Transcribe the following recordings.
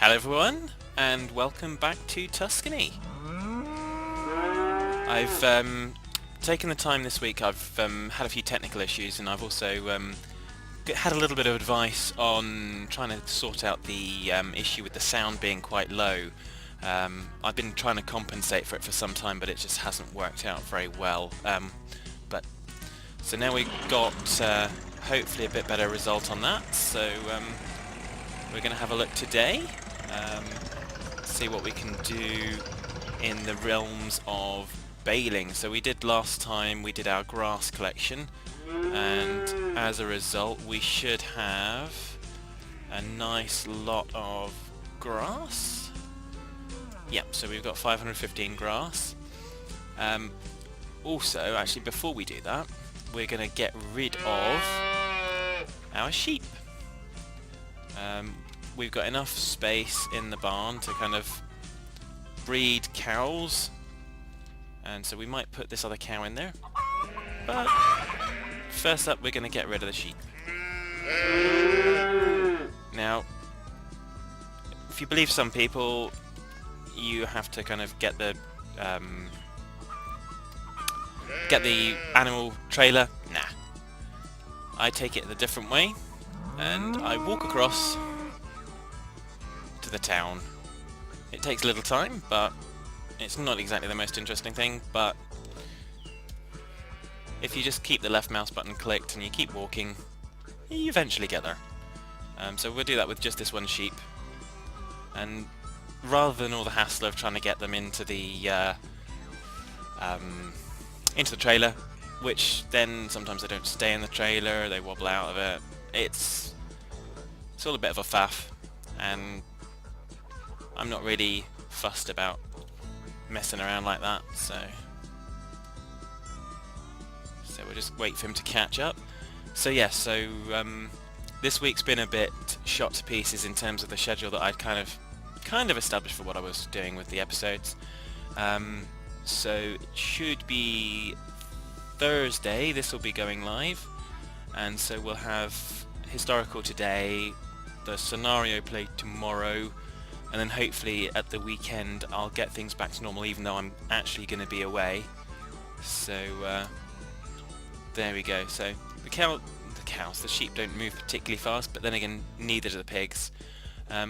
Hello everyone, and welcome back to Tuscany. I've taken the time this week. I've had a few technical issues, and I've also had a little bit of advice on trying to sort out the issue with the sound being quite low. I've been trying to compensate for it for some time, but it just hasn't worked out very well. So now we've got hopefully a bit better result on that. So we're going to have a look today, see what we can do in the realms of baling. So we did last time, we did our grass collection, and as a result we should have a nice lot of grass. Yep, so we've got 515 grass. Also, actually before we do that, we're going to get rid of our sheep. We've got enough space in the barn to kind of breed cows, and so we might put this other cow in there. But first up, we're going to get rid of the sheep. Now, if you believe some people, you have to kind of get the animal trailer. Nah, I take it the different way, and I walk across to the town. It takes a little time, but it's not exactly the most interesting thing, but if you just keep the left mouse button clicked and you keep walking, you eventually get there. So we'll do that with just this one sheep, and rather than all the hassle of trying to get them into the trailer, which then sometimes they don't stay in the trailer, they wobble out of it. It's all a bit of a faff, and I'm not really fussed about messing around like that, so we'll just wait for him to catch up. So yeah, this week's been a bit shot to pieces in terms of the schedule that I'd kind of established for what I was doing with the episodes. So it should be Thursday this will be going live, and so we'll have historical today, the scenario play tomorrow, and then hopefully at the weekend I'll get things back to normal, even though I'm actually going to be away. So there we go. So the sheep don't move particularly fast, but then again neither do the pigs.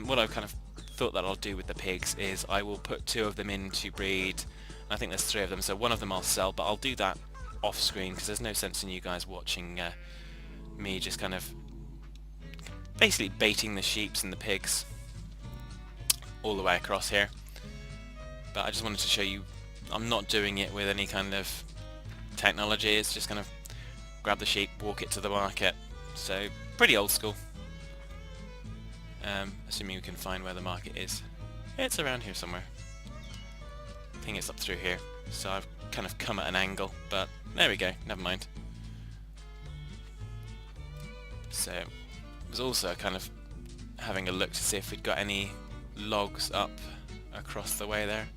What I've kind of thought that I'll do with the pigs is I will put 2 of them in to breed. I think there's 3 of them, so one of them I'll sell, but I'll do that off screen because there's no sense in you guys watching me just kind of basically baiting the sheeps and the pigs all the way across here. But I just wanted to show you I'm not doing it with any kind of technology. It's just kind of grab the sheep, walk it to the market. So pretty old school. Assuming we can find where the market is. It's around here somewhere. I think it's up through here. So I've kind of come at an angle, but there we go, never mind. So I was also kind of having a look to see if we'd got any logs up across the way there.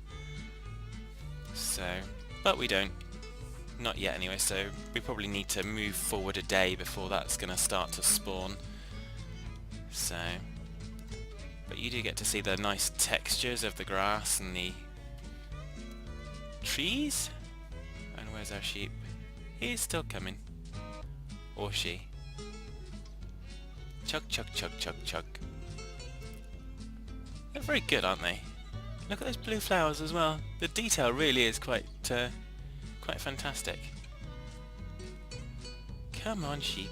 So, but we don't. Not yet anyway, so we probably need to move forward a day before that's going to start to spawn. So, but you do get to see the nice textures of the grass and the trees. And where's our sheep? He's still coming. Or she. Chug, chug, chug, chug, chug. They're very good, aren't they? Look at those blue flowers as well. The detail really is quite fantastic. Come on, sheep.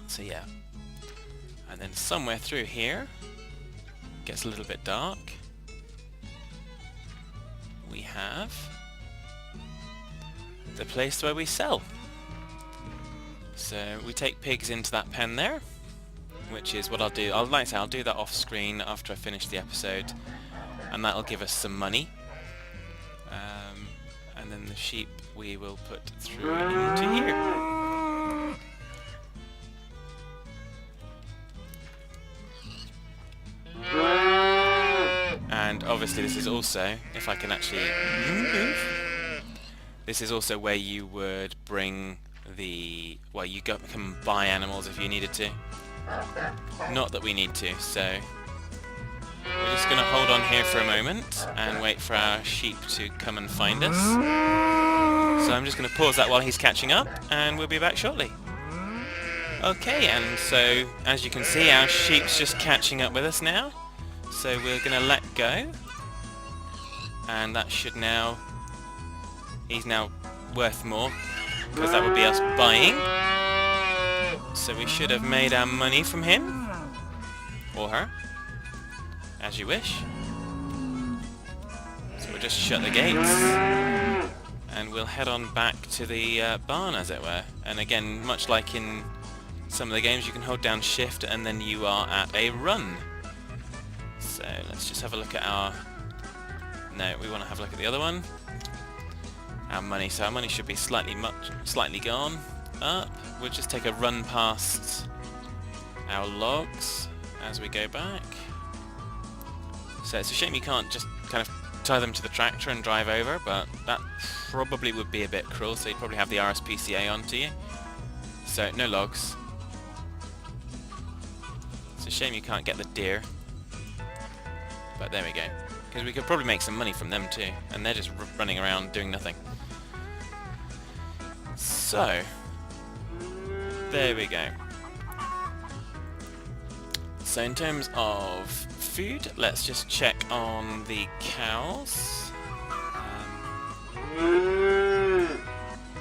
So yeah. And then somewhere through here, gets a little bit dark, we have the place where we sell. So we take pigs into that pen there, which is what I'll do. I'll do that off screen after I finish the episode, and that'll give us some money. And then the sheep we will put through into here. And obviously this is also, if I can actually move, this is also where you would bring the, can buy animals if you needed to. Not that we need to, so We're just going to hold on here for a moment and wait for our sheep to come and find us. So I'm just going to pause that while he's catching up, and we'll be back shortly. Okay, and so as you can see, our sheep's just catching up with us now. So we're going to let go, and that should now... He's now worth more, because that would be us buying. So we should have made our money from him, or her, as you wish. So we'll just shut the gates, and we'll head on back to the barn, as it were. And again, much like in some of the games, you can hold down shift and then you are at a run. So let's just have a look at our... No, we want to have a look at the other one. Our money. So our money should be slightly gone up. We'll just take a run past our logs as we go back. So it's a shame you can't just kind of tie them to the tractor and drive over, but that probably would be a bit cruel, so you'd probably have the RSPCA onto you. So no logs. It's a shame you can't get the deer, but there we go. Because we could probably make some money from them too, and they're just running around doing nothing. So, there we go. So in terms of food, let's just check on the cows.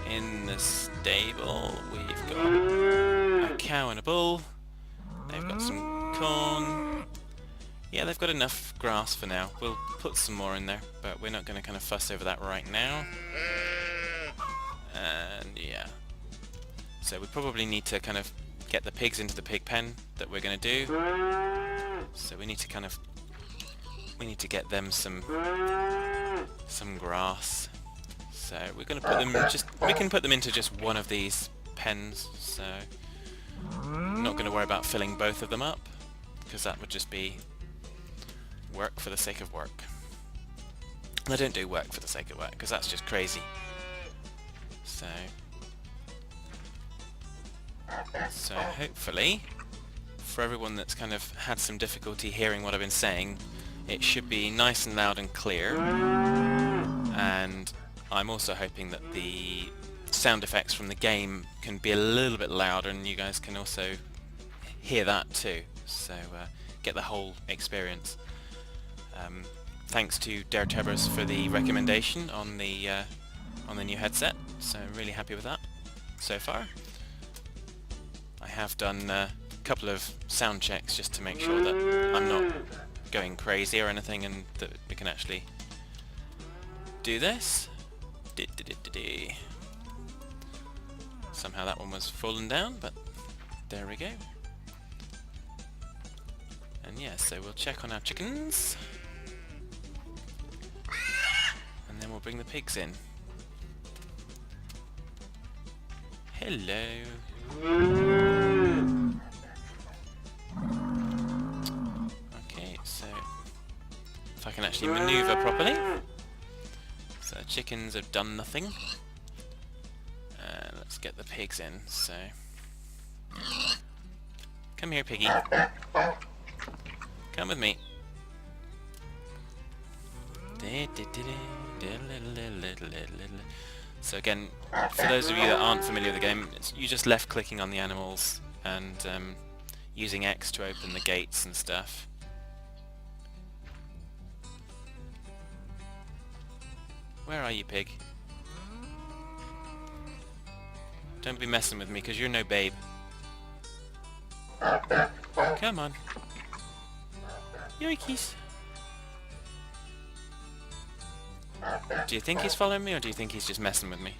In the stable, we've got a cow and a bull. They've got some corn. Yeah, they've got enough grass for now. We'll put some more in there, but we're not going to kind of fuss over that right now. And yeah. So we probably need to kind of get the pigs into the pig pen that we're going to do. So we need to kind of... We need to get them some grass. So we're going to put them just... We can put them into just one of these pens, so... I'm not going to worry about filling both of them up, because that would just be work for the sake of work. And I don't do work for the sake of work, because that's just crazy. So hopefully, for everyone that's kind of had some difficulty hearing what I've been saying, it should be nice and loud and clear. And I'm also hoping that the sound effects from the game can be a little bit louder, and you guys can also hear that too. So get the whole experience. Thanks to Dare Turbers for the recommendation on the new headset. So I'm really happy with that so far. I have done a couple of sound checks just to make sure that I'm not going crazy or anything, and that we can actually do this. Somehow that one was fallen down, but there we go. And yeah, so we'll check on our chickens, and then we'll bring the pigs in. Hello. Okay, so if I can actually maneuver properly. So chickens have done nothing. Let's get the pigs in. So come here, piggy. Come with me. So again, for those of you that aren't familiar with the game, you just left clicking on the animals and using X to open the gates and stuff. Where are you, pig? Don't be messing with me, because you're no babe. Come on. Yoikies. Do you think he's following me, or do you think he's just messing with me?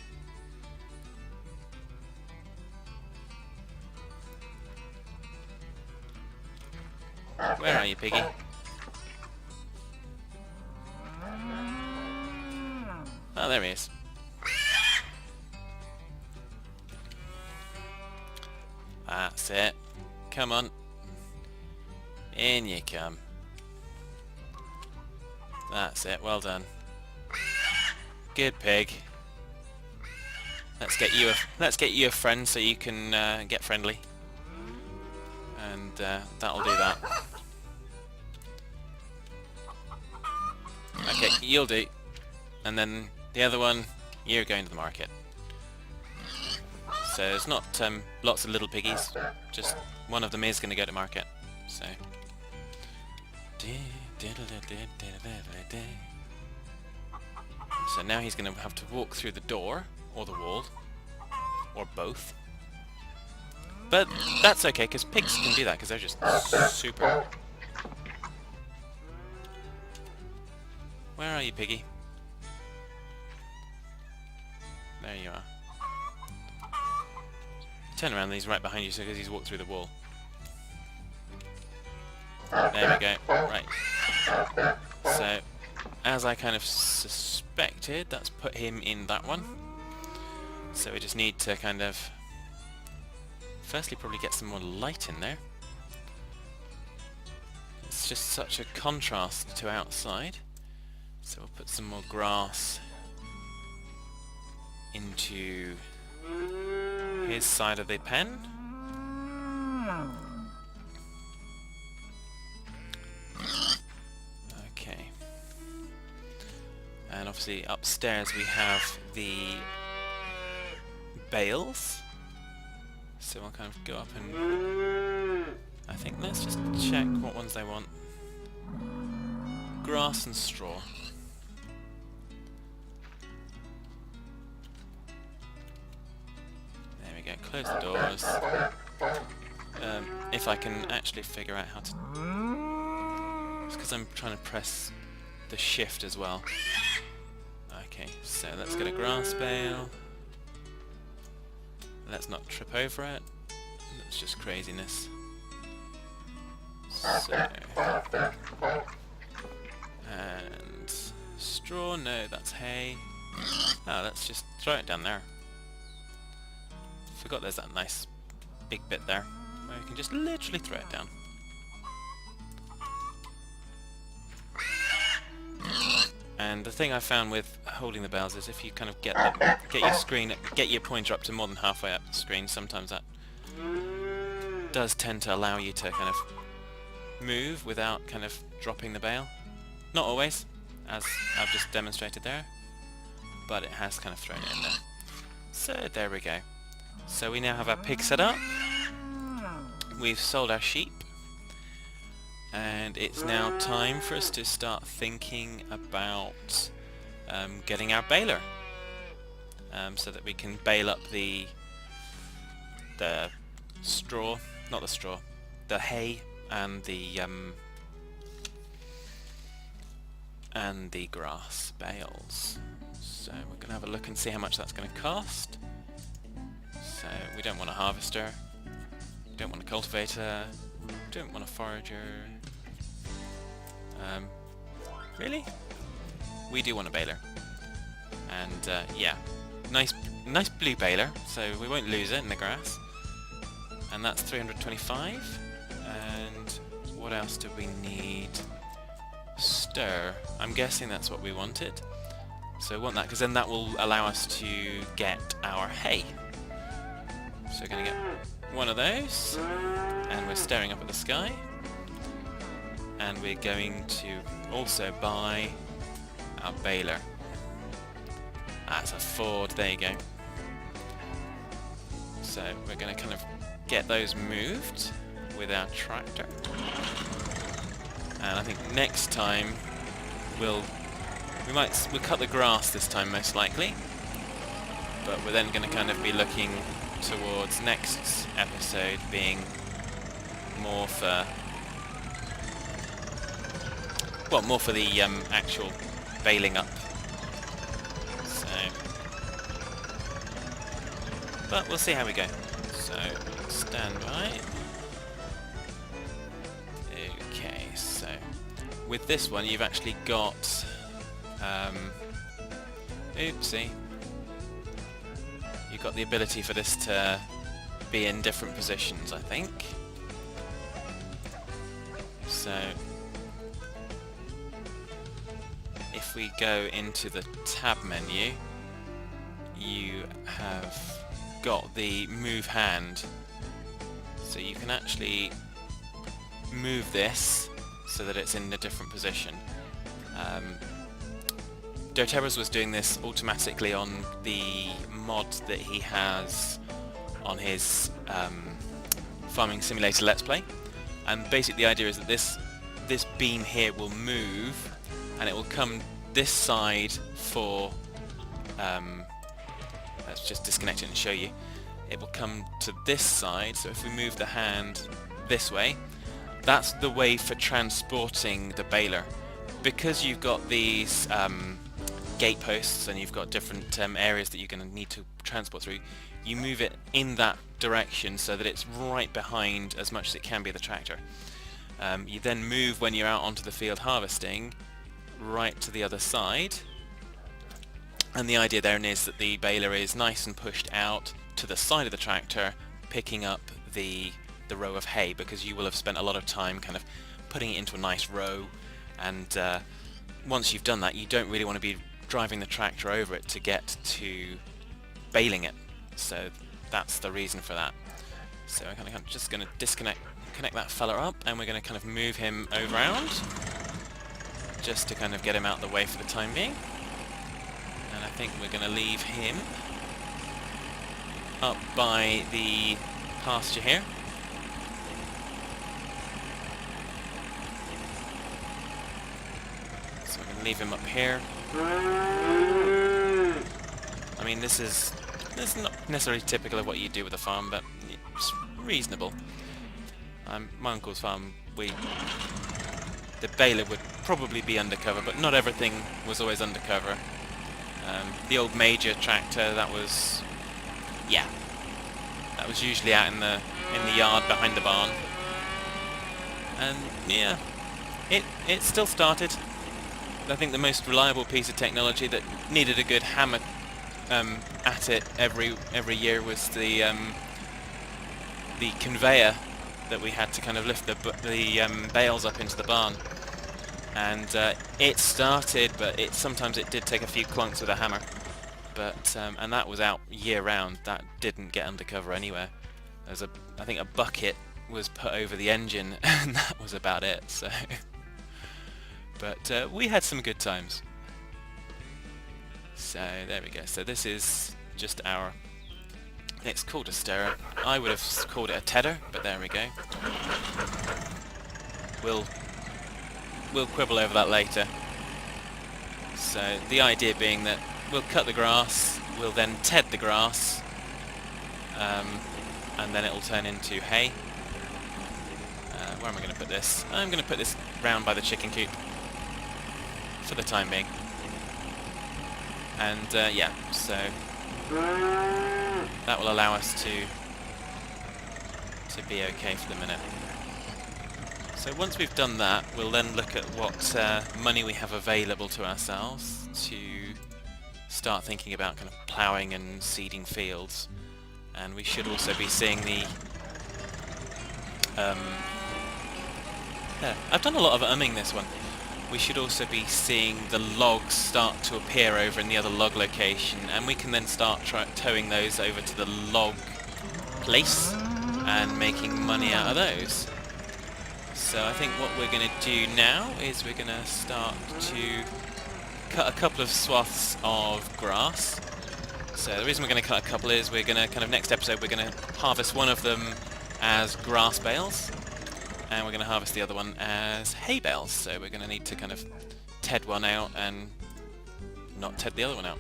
Where are you, piggy? Oh, there he is. That's it. Come on. In you come. That's it. Well done. Good pig. Let's get you a friend so you can get friendly. And that'll do that. Okay, you'll do. And then the other one, you're going to the market. So it's not lots of little piggies, just one of them is going to go to market. So. So now he's going to have to walk through the door, or the wall, or both. But that's okay, because pigs can do that, because they're just super. Where are you, piggy? There you are. Turn around and he's right behind you, so because he's walked through the wall. There we go. Right. So, as I kind of suspected, that's put him in that one. So we just need to kind of... Firstly, probably get some more light in there. It's just such a contrast to outside. So we'll put some more grass into his side of the pen. Okay. And obviously upstairs we have the bales. So we'll kind of go up and... I think let's just check what ones they want. Grass and straw. There we go, close the doors. If I can actually figure out how to... It's because I'm trying to press the shift as well. Okay, so let's get a grass bale. Let's not trip over it. That's just craziness. So... And... straw, no, that's hay. Oh, let's just throw it down there. Forgot there's that nice big bit there where you can just literally throw it down. And the thing I found with holding the bales is if you kind of get your pointer up to more than halfway up the screen, sometimes that does tend to allow you to kind of move without kind of dropping the bale. Not always, as I've just demonstrated there, but it has kind of thrown it in there. So there we go. So we now have our pig set up. We've sold our sheep. And it's now time for us to start thinking about getting our baler. So that we can bale up the straw, not the straw, the hay and the grass bales. So we're going to have a look and see how much that's going to cost. So we don't want a harvester, we don't want a cultivator, we don't want a forager. Really? We do want a baler. And yeah, nice blue baler, so we won't lose it in the grass. And that's 325. And what else do we need? Stir. I'm guessing that's what we wanted. So we want that because then that will allow us to get our hay. So we're going to get one of those, and we're staring up at the sky. And we're going to also buy our baler. That's a Ford, there you go. So we're going to kind of get those moved with our tractor. And I think next time we'll cut the grass this time most likely. But we're then going to kind of be looking towards next episode being more for the actual baling up. So, but we'll see how we go. So stand by. Okay, so with this one you've actually got oopsie. You've got the ability for this to be in different positions, I think. So if we go into the tab menu, you have got the move hand, so you can actually move this so that it's in a different position. doTERRA's was doing this automatically on the mod that he has on his Farming Simulator Let's Play, and basically the idea is that this beam here will move, and it will come this side for let's just disconnect it and show you. It will come to this side, so if we move the hand this way, that's the way for transporting the baler. Because you've got these gate posts and you've got different areas that you're going to need to transport through, you move it in that direction so that it's right behind as much as it can be the tractor. You then move when you're out onto the field harvesting right to the other side, and the idea there is that the baler is nice and pushed out to the side of the tractor, picking up the row of hay, because you will have spent a lot of time kind of putting it into a nice row, and once you've done that, you don't really want to be driving the tractor over it to get to baling it. So that's the reason for that. So I'm just going to connect that fella up, and we're going to kind of move him around just to kind of get him out of the way for the time being. And I think we're going to leave him up by the pasture here. So we're going to leave him up here. I mean, this is not necessarily typical of what you do with a farm, but it's reasonable. My uncle's farm, the baler would probably be undercover, but not everything was always undercover. The old major tractor, that was usually out in the yard behind the barn, and yeah, it still started. I think the most reliable piece of technology that needed a good hammer at it every year was the conveyor that we had to kind of lift the bales up into the barn. And it started, but sometimes it did take a few clunks with a hammer. But and that was out year round. That didn't get undercover anywhere. I think a bucket was put over the engine, and that was about it. So, but we had some good times. So there we go. So this is just our. It's called a stirrer. I would have called it a tedder, but there we go. We'll quibble over that later. So the idea being that we'll cut the grass, we'll then ted the grass, and then it'll turn into hay. Where am I going to put this? I'm going to put this round by the chicken coop for the time being. And yeah, so that will allow us to be okay for the minute. So once we've done that, we'll then look at what money we have available to ourselves to start thinking about kind of ploughing and seeding fields. And we should also be seeing the... I've done a lot of umming this one. We should also be seeing the logs start to appear over in the other log location, and we can then start towing those over to the log place and making money out of those. So I think what we're going to do now is we're going to start to cut a couple of swaths of grass. So the reason we're going to cut a couple is we're going to kind of next episode we're going to harvest one of them as grass bales, and we're going to harvest the other one as hay bales. So we're going to need to kind of ted one out and not ted the other one out.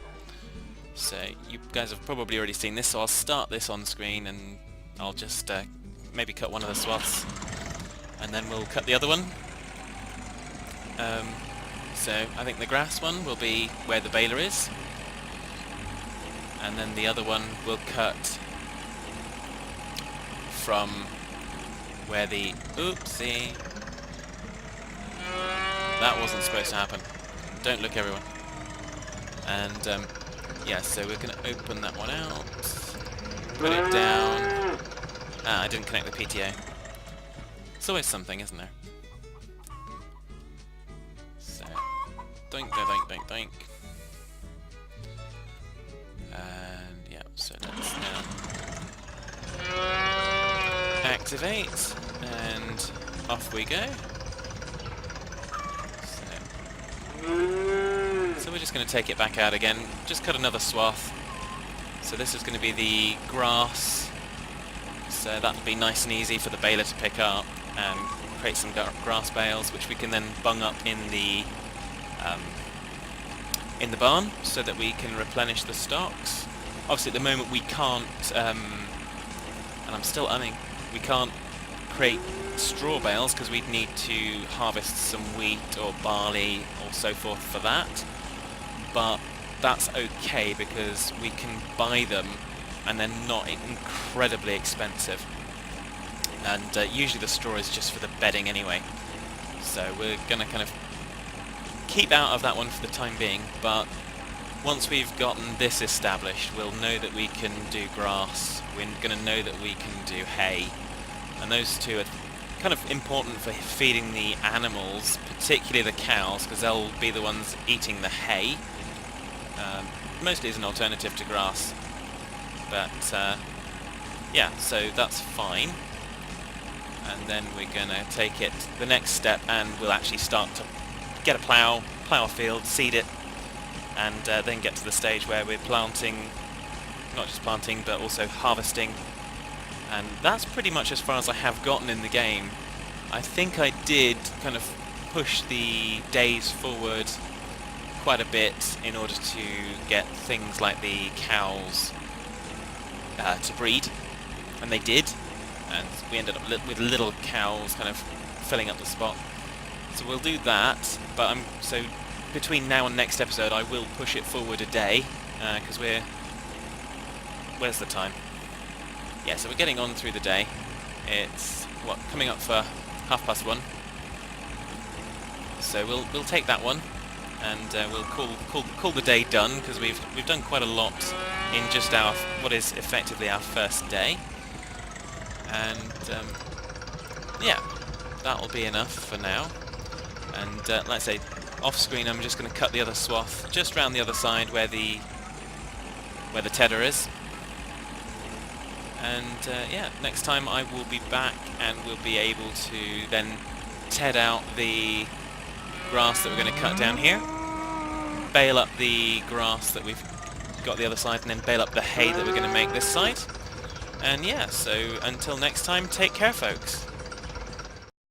So you guys have probably already seen this, so I'll start this on screen and I'll just maybe cut one of the swaths, and then we'll cut the other one. So I think the grass one will be where the baler is, and then the other one will cut from where the... Oopsie! That wasn't supposed to happen. Don't look, everyone. And yeah, so we're going to open that one out, put it down. Ah, I didn't connect the PTA. It's always something, isn't there? So, doink, doink, doink, doink. And yeah, so let's now activate, and off we go. So we're just going to take it back out again, just cut another swath. So this is going to be the grass, so that'll be nice and easy for the baler to pick up and create some grass bales, which we can then bung up in the barn so that we can replenish the stocks. Obviously at the moment we can't, and I'm still umming, we can't create straw bales because we'd need to harvest some wheat or barley or so forth for that, but that's okay because we can buy them and they're not incredibly expensive, and usually the straw is just for the bedding anyway, so we're gonna kind of keep out of that one for the time being. But once we've gotten this established, we'll know that we can do grass, we're going to know that we can do hay, and those two are kind of important for feeding the animals, particularly the cows, because they'll be the ones eating the hay, mostly as an alternative to grass. But yeah, so that's fine. And then we're going to take it the next step and we'll actually start to get a plough a field, seed it, and then get to the stage where we're planting, not just planting but also harvesting. And that's pretty much as far as I have gotten in the game. I think I did kind of push the days forward quite a bit in order to get things like the cows to breed, and they did, and we ended up with little cows kind of filling up the spot. So we'll do that, but so between now and next episode I will push it forward a day, because where's the time? Yeah, so we're getting on through the day. It's coming up for 1:30. So we'll take that one, and we'll call the day done, because we've done quite a lot in just what is effectively our first day. And yeah, that'll be enough for now. And like I say, off screen I'm just going to cut the other swath just round the other side where the tedder is. And yeah, next time I will be back and we'll be able to then ted out the grass that we're going to cut down here, bale up the grass that we've got the other side, and then bale up the hay that we're going to make this side. And yeah, so until next time, take care folks.